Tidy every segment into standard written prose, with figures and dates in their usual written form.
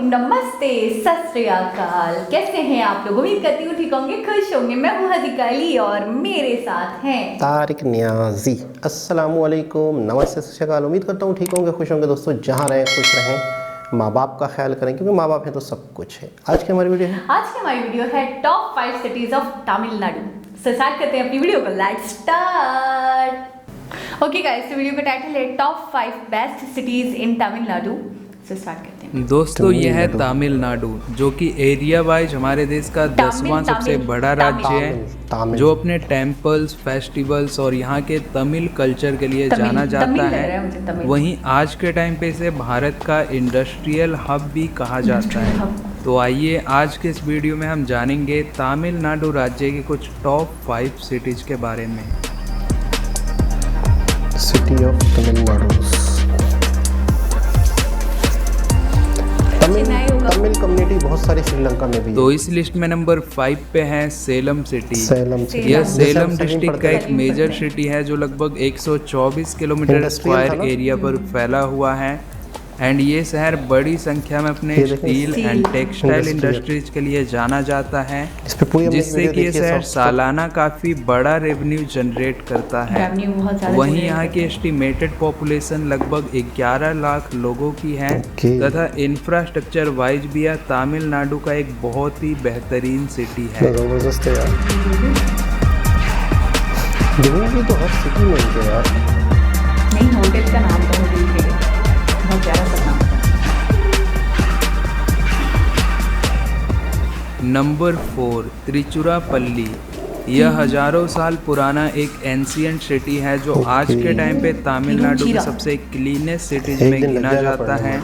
नमस्ते, सत श्री अकाल। कैसे हैं आप लोग? उम्मीद करती हूँ ठीक होंगे, खुश होंगे। मैं हूँ हदीका अली और मेरे साथ हैं तारिक नियाजी। अस्सलामु अलैकुम, नमस्ते, सत श्री अकाल। उम्मीद करता हूँ ठीक होंगे, खुश होंगे। दोस्तों जहाँ रहें खुश रहें, माँ बाप का ख्याल करें क्योंकि माँ बाप हैं तो सब कुछ है। आज की हमारी वीडियो है top 5 cities of Tamil Nadu. Start करते हैं अपनी वीडियो को। Let's start. ओके गाइस, तो वीडियो का टाइटल है top 5 best cities in Tamil Nadu. से स्टार्ट करते हैं। दोस्तों यह है तमिलनाडु, जो कि एरिया वाइज हमारे देश का 10वां सबसे बड़ा राज्य है, जो अपने टेम्पल्स, फेस्टिवल्स और यहाँ के तमिल कल्चर के लिए जाना जाता है। वहीं आज के टाइम पे इसे भारत का इंडस्ट्रियल हब भी कहा जाता है। तो आइए आज के इस वीडियो में हम जानेंगे तमिलनाडु राज्य के कुछ टॉप 5 सिटीज के बारे में। City of Tamil Nadu. Tamil community बहुत सारी श्रीलंका में भी। तो इस लिस्ट में नंबर 5 पे है सेलम सिटी। यह सेलम डिस्ट्रिक्ट का एक मेजर सिटी है जो लगभग 124 किलोमीटर स्क्वायर एरिया पर फैला हुआ है। एंड ये शहर बड़ी संख्या में अपने स्टील एंड टेक्सटाइल इंडस्ट्रीज के लिए जाना जाता है, जिससे कि ये शहर सालाना काफ़ी बड़ा रेवेन्यू जनरेट करता है। वहीं यहाँ की एस्टिमेटेड पॉपुलेशन लगभग 11 लाख लोगों की है तथा इंफ्रास्ट्रक्चर वाइज भी यह तमिलनाडु का एक बहुत ही बेहतरीन सिटी है। तो हर सिटी में यार नहीं, होटल का नाम तो मुझे बहुत प्यारा सा नाम। नंबर 4 त्रिचुरापल्ली। यह हजारों साल पुराना एक एंशियंट सिटी है जो आज के टाइम पे तमिलनाडु की सबसे क्लीनेस्ट सिटीज में गिना जाता है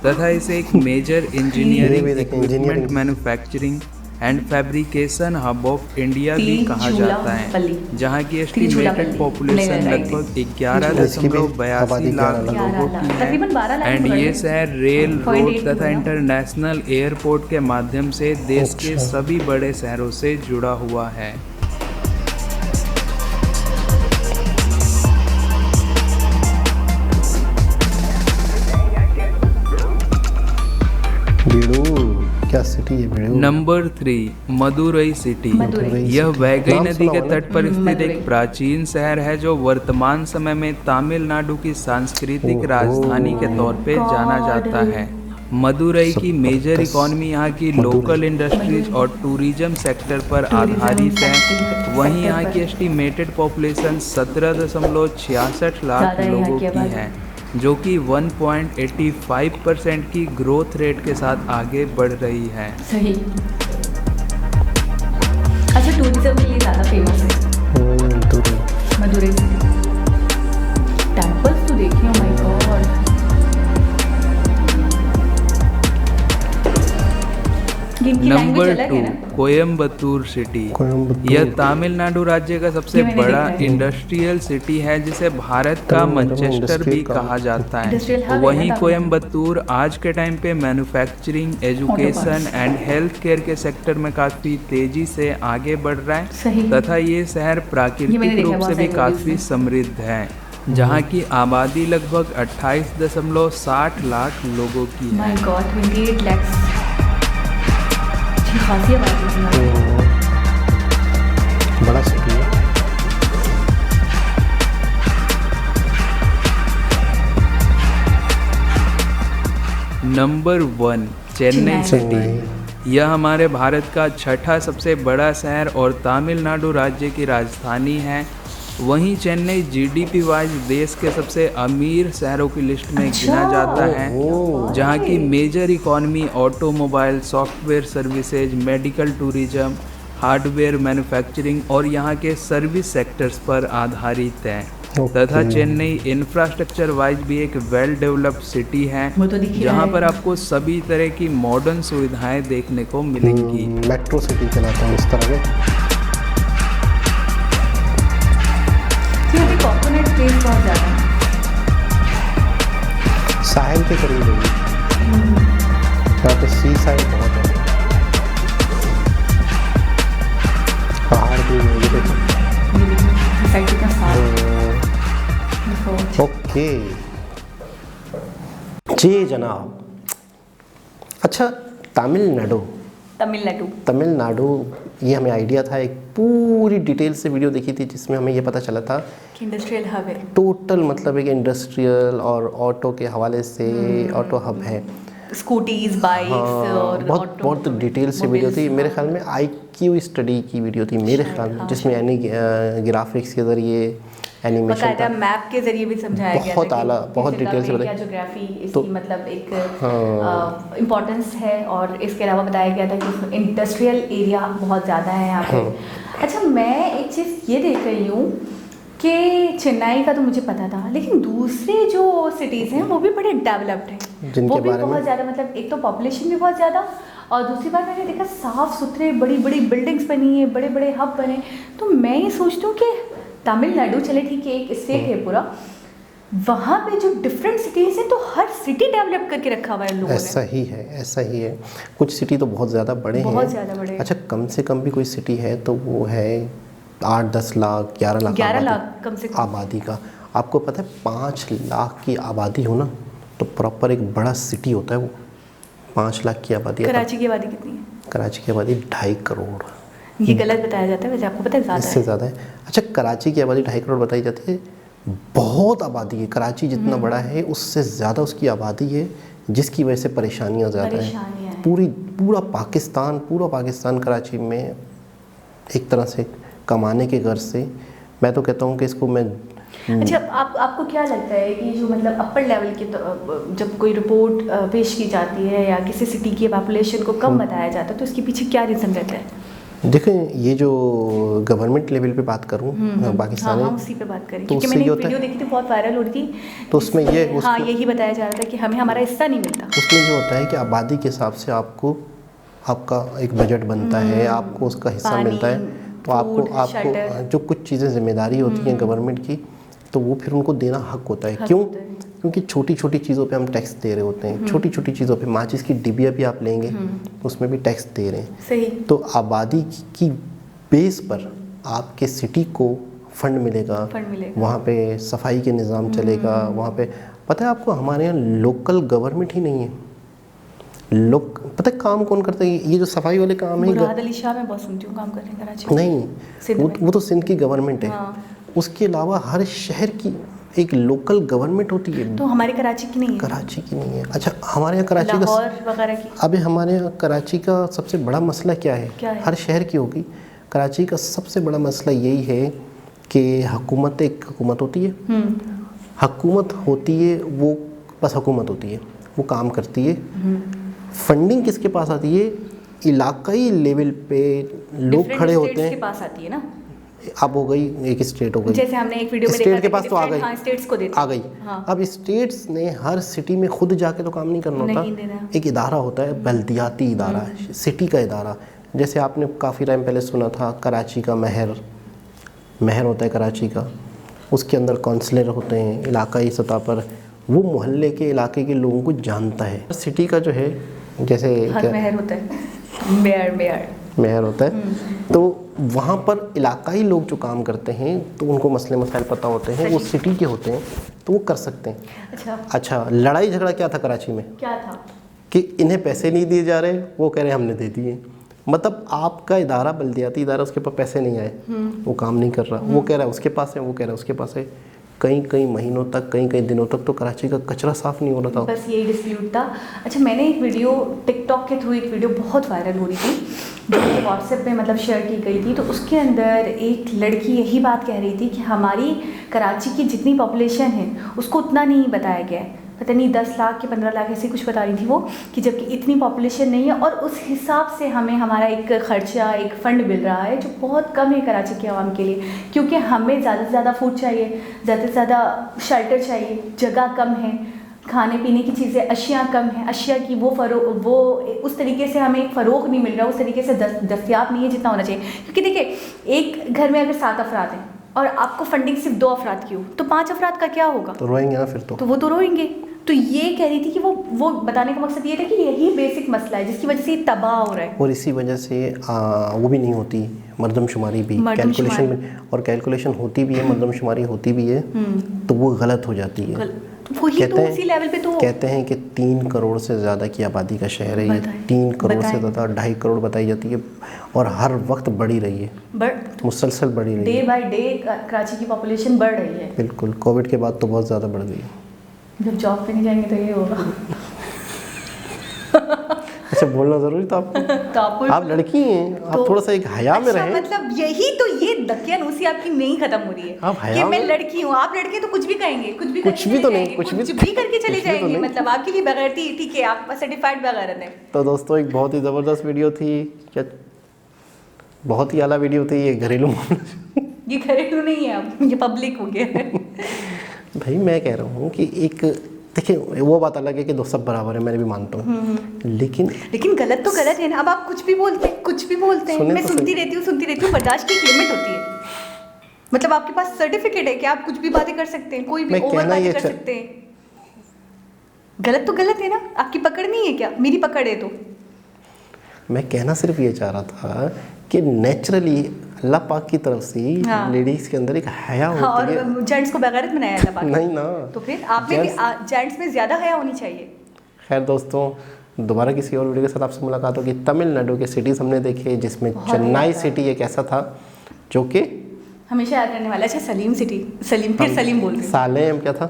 तथा इसे एक major engineering, equipment manufacturing and fabrication hub of India भी कहा जाता है, जहाँ की एस्टिमेटेड पॉपुलेशन लगभग 11.82 लाख लोगों की है। एंड ये शहर रेल, रोड तथा इंटरनेशनल एयरपोर्ट के माध्यम से देश के सभी बड़े शहरों से जुड़ा हुआ है। क्या सिटी है? Number 3 Madurai city. यह वैगई नदी के तट पर स्थित एक प्राचीन शहर है जो वर्तमान समय में तमिलनाडु की सांस्कृतिक राजधानी के तौर पे जाना जाता है। मदुरई की मेजर इकोनॉमी यहाँ की लोकल इंडस्ट्रीज और टूरिज्म सेक्टर पर आधारित है। वहीं यहाँ की एस्टिमेटेड पॉपुलेशन 17.66 लाख लोगों की है, जो कि 1.85% की ग्रोथ रेट के साथ आगे बढ़ रही है। सही। अच्छा, टूरिज्म के लिए ज़्यादा फेमस है मदुरई सिटी। टेम्पल्स तो देखिए, my God. Number 2 Coimbatore city. यह तमिलनाडु राज्य का सबसे बड़ा इंडस्ट्रियल सिटी है जिसे भारत का मैनचेस्टर भी कहा जाता है। वहीं कोयम्बतूर आज के टाइम पे manufacturing, education and health care के सेक्टर में काफ़ी तेजी से आगे बढ़ रहा है तथा ये शहर प्राकृतिक रूप से भी काफ़ी समृद्ध है, जहाँ की आबादी लगभग 28.60 लाख लोगों की है। बड़ा सिटी है। Number 1 Chennai city. यह हमारे भारत का 6ठा सबसे बड़ा शहर और तमिलनाडु राज्य की राजधानी है। वहीं चेन्नई जीडीपी वाइज देश के सबसे अमीर शहरों की लिस्ट में गिना जाता है, जहां की major economy automobile, software services, medical tourism, hardware manufacturing और यहां के सर्विस सेक्टर्स पर आधारित है। तथा चेन्नई इंफ्रास्ट्रक्चर वाइज भी एक वेल डेवलप्ड सिटी है, जहां पर आपको सभी तरह की मॉडर्न सुविधाएं देखने को मिलेंगी। मेट्रो सिटी कहलाता है इस तरह के। कोकोनट ट्रीज बहुत ज़्यादा है, साहिल के करीब है। यहाँ पे सी साइड बहुत है, पहाड़ भी है। ओके जी जनाब, अच्छा, तमिलनाडु तमिलनाडु ये हमें आइडिया था, एक पूरी डिटेल से वीडियो देखी थी जिसमें हमें ये पता चला था कि इंडस्ट्रियल हब है, टोटल मतलब एक इंडस्ट्रियल और ऑटो के हवाले से ऑटो हब है, स्कूटीज, बाइक्स और बहुत डिटेल से वीडियो थी। मेरे ख्याल में IQ स्टडी की वीडियो थी मेरे ख्याल में, जिसमें यानी ग्राफिक्स के ज़रिए एनिमेशन था, मैप के जरिए भी समझाया गया, बहुत आला, बहुत डिटेल से बताया, ज्योग्राफी इसकी मतलब एक इम्पोर्टेंस है, और इसके अलावा बताया गया था कि इंडस्ट्रियल एरिया बहुत ज़्यादा है यहाँ पे। अच्छा, मैं एक चीज़ ये देख रही हूँ कि चेन्नई का तो मुझे पता था, लेकिन दूसरे जो सिटीज़ हैं वो भी बड़े डेवलप्ड हैं, वो भी बहुत ज़्यादा, मतलब एक तो पॉपुलेशन भी बहुत ज़्यादा, और दूसरी बार मैंने देखा साफ़ सुथरे बड़ी बड़ी बिल्डिंग्स बनी है, बड़े बड़े हब बने। तो मैं ये सोचती हूँ कि तमिलनाडु, चले ठीक है एक स्टेट है पूरा, वहाँ पे जो डिफरेंट सिटीज़ हैं तो हर सिटी डेवलप करके रखा हुआ है लोगों ने। ऐसा ही है। कुछ सिटी तो बहुत ज़्यादा बड़े हैं, बहुत ज़्यादा बड़े। अच्छा, कम से कम भी कोई सिटी है तो वो है 8-10 लाख 11 लाख कम से कम आबादी का। आपको पता है 5 लाख की आबादी हो ना तो प्रॉपर एक बड़ा सिटी होता है वो। 5 लाख की आबादी। कराची की आबादी कितनी है? कराची की आबादी 2.5 करोड़। ये गलत बताया जाता है, वैसे आपको पता है ज़्यादा है, इससे ज़्यादा है। अच्छा, कराची की आबादी 2.5 करोड़ बताई जाती है, बहुत आबादी है। कराची जितना बड़ा है उससे ज़्यादा उसकी आबादी है, जिसकी वजह से परेशानियाँ ज़्यादा हैं। पूरा पाकिस्तान कराची में एक तरह से कमाने के घर से, मैं तो कहता हूँ कि इसको मैं। अच्छा, आपको क्या लगता है कि जो मतलब अपर लेवल की जब कोई रिपोर्ट पेश की जाती है या किसी सिटी की पॉपुलेशन को कम बताया जाता है तो इसके पीछे क्या रीज़न रहता है? देखें, ये जो गवर्नमेंट लेवल पे बात करूँ पाकिस्तान में, उसी पे बात करें, तो क्योंकि मैंने एक वीडियो देखी थी बहुत वायरल हो रही थी, तो उसमें ये यही बताया जा रहा था कि हमें हमारा हिस्सा नहीं मिलता। उसमें जो होता है कि आबादी के हिसाब से आपका एक बजट बनता है, आपको उसका हिस्सा मिलता है, तो आपको जो कुछ चीज़ें जिम्मेदारी होती हैं गवर्नमेंट की, तो वो फिर उनको देना हक होता है। क्यों? क्योंकि छोटी छोटी चीज़ों पे हम टैक्स दे रहे होते हैं। छोटी छोटी चीज़ों पे, माचिस की डिबिया भी आप लेंगे उसमें भी टैक्स दे रहे हैं। सही। तो आबादी की बेस पर आपके सिटी को फंड मिलेगा, वहाँ पे सफाई के निज़ाम चलेगा, वहाँ पे पता है आपको हमारे यहाँ लोकल गवर्नमेंट ही नहीं है। लोग पता है काम कौन करते हैं? ये जो सफाई वाले काम है, मुराद अली शाह मैं बहुत सुनती हूँ काम करते हैं कराची में। नहीं, वो तो सिंध की गवर्नमेंट है। उसके अलावा हर शहर की एक लोकल गवर्नमेंट होती है। तो हमारे कराची की नहीं है? कराची की नहीं है। अच्छा, हमारे यहाँ कराची लाहौर वगैरह की? अभी हमारे यहाँ कराची का सबसे बड़ा मसला क्या है? हर शहर की होगी। कराची का सबसे बड़ा मसला यही है कि हुकूमत एक हुकूमत होती है, हुकूमत होती है, वो बस हुकूमत होती है, वो काम करती है। फंडिंग किसके पास आती है? इलाकाई लेवल पे लोग खड़े होते हैं, के पास आती है ना। अब हो गई एक स्टेट हो गई, जैसे हमने एक वीडियो में स्टेट के पास तो आ गई, स्टेट्स को देते आ गई। अब स्टेट्स ने हर सिटी में खुद जाके तो काम नहीं करना होता। एक इदारा होता है, बल्दियाती इदारा, सिटी का इदारा। जैसे आपने काफ़ी टाइम पहले सुना था कराची का महर होता है कराची का, उसके अंदर काउंसलर होते हैं इलाकाई सतह पर, वो मोहल्ले के इलाके के लोगों को जानता है। सिटी का जो है जैसे महर होता है, मेयर होता है, तो वहाँ पर इलाकाई लोग जो काम करते हैं तो उनको मसले मसाइल पता होते हैं, वो सिटी के होते हैं तो वो कर सकते हैं। अच्छा, लड़ाई झगड़ा क्या था कराची में? क्या था कि इन्हें पैसे नहीं दिए जा रहे, वो कह रहे हमने दे दिए। मतलब आपका इदारा, बल्दियाती इदारा, उसके पास पैसे नहीं आए, वो काम नहीं कर रहा, वो कह रहा है उसके पास है, वो कह रहा है उसके पास है। कई महीनों तक, कई दिनों तक तो कराची का कचरा साफ़ नहीं हो रहा था। बस यही डिस्प्यूट था। अच्छा, मैंने एक वीडियो टिकटॉक के थ्रू, एक वीडियो बहुत वायरल हो रही थी जो व्हाट्सएप पे मतलब शेयर की गई थी, तो उसके अंदर एक लड़की यही बात कह रही थी कि हमारी कराची की जितनी पॉपुलेशन है उसको उतना नहीं बताया गया है। पता नहीं 10 लाख के 15 लाख ऐसे कुछ बता रही थी वो, कि जबकि इतनी पॉपुलेशन नहीं है और उस हिसाब से हमें हमारा एक खर्चा, एक फ़ंड मिल रहा है जो बहुत कम है कराची के आवाम के लिए, क्योंकि हमें ज़्यादा से ज़्यादा फूड चाहिए, ज़्यादा से ज़्यादा शेल्टर चाहिए, जगह कम है, खाने पीने की चीज़ें, अशिया कम है, अशिया की वो उस तरीके से हमें फ़रोग नहीं मिल रहा, उस तरीके से दस्तयाब नहीं है जितना होना चाहिए। क्योंकि देखिए, एक घर में अगर 7 अफराद हैं और आपको फंडिंग सिर्फ 2 अफराद की हो तो 5 अफराद का क्या होगा? तो रोएंगे ना फिर तो वो तो रोएंगे। तो ये कह रही थी कि वो बताने का मकसद ये था कि यही बेसिक मसला है जिसकी वजह से तबाह हो रहा है, और इसी वजह से वो भी नहीं होती मर्दमशुमारी भी, कैलकुलेशन भी, और कैलकुलेशन होती भी है, मर्दमशुमारी होती भी है तो वो गलत हो जाती है। वही तो उसी लेवल पे तो कहते हैं कि 3 करोड़ से ज़्यादा की आबादी का शहर है ये। 3 करोड़ से ज़्यादा, 2.5 करोड़ बताई जाती है और हर वक्त बढ़ी रही है, मुसलसल बढ़ी रही है। डे बाय डे कराची की पॉपुलेशन बढ़ रही है। बिल्कुल, कोविड के बाद तो बहुत ज़्यादा बढ़ गई है। जब जॉब पे नहीं जाएंगे तो ये होगा। अच्छा, बोलना ज़रूरी था आपको। तो आप लड़की हैं, आप थोड़ा सा एक हया में रहें। मतलब यही तो, ये दकियानूसी आपकी नहीं खत्म हो रही है आप कि मैं लड़की हूँ, आप लड़के तो कुछ भी कहेंगे, कुछ भी तो नहीं, कुछ भी करके चले जाएंगे। मतलब आपके लिए बगैरती ठीक है, आप सर्टिफाइड बगैरत हैं। तो दोस्तों, एक बहुत ही ज़बरदस्त वीडियो थी, क्या बहुत ही आला वीडियो थी। ये घरेलू ये घरेलू नहीं है, अब ये पब्लिक हो गया है। भाई मैं कह रहा हूँ कि एक देखिए, वो बात अलग है कि दो सब बराबर है, मैं भी मानता हूँ, लेकिन गलत तो गलत है ना। अब आप कुछ भी बोलते हैं, मैं तो सुनती रहती हूँ। बर्दाश्त की एक लिमिट होती है। मतलब आपके पास सर्टिफिकेट है कि आप कुछ भी बातें कर सकते हैं, कोई भी ओवर बातें कर सकते हैं। गलत तो गलत है ना, आपकी पकड़ नहीं है क्या? मेरी पकड़ है। तो मैं कहना सिर्फ ये चाह रहा था कि नेचुरली अल्लाह पाक की तरफ से लेडीज के अंदर एक हया होती है। और जेंट्स को बेगैरत बनाया अल्लाह पाक ने। नहीं ना, तो फिर आप में जेंट्स में ज़्यादा हया होनी चाहिए। खैर दोस्तों, दोबारा किसी और वीडियो के साथ आपसे मुलाकात होगी। तमिलनाडु के सिटीज़ हमने देखे, जिसमें चेन्नई सिटी एक ऐसा था जो कि हमेशा याद रहने वाला। अच्छा, सलीम सिटी, सलीम बोलते हैं। सालेम क्या था?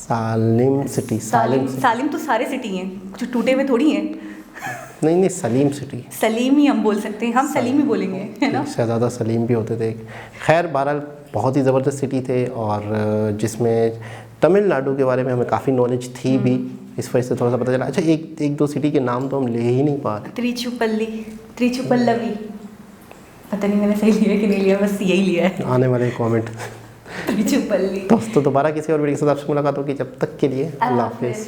सालिम सिटी। सालिम तो सारे सिटी हैं, जो टूटे हुए थोड़ी हैं। नहीं, सलीम सिटी, सलीम ही हम बोल सकते हैं, हम सलीम ही बोलेंगे, है ना। शहजादा सलीम भी होते थे। खैर बहरहाल बहुत ही ज़बरदस्त सिटी थे, और जिसमें तमिलनाडु के बारे में हमें काफ़ी नॉलेज थी भी, इस वजह से थोड़ा सा पता चला। अच्छा, एक दो सिटी के नाम तो हम ले ही नहीं पा रहे। त्रिचुपल्लवी, पता नहीं मैंने सही लिया कि नहीं लिया, बस यही लिया है। आने वाले कमेंट। त्रिचुपल्ली। दोस्तों, दोबारा किसी और वीडियो के साथ आपसे मुलाकात होगी। जब तक के लिए अल्लाह हाफिज़।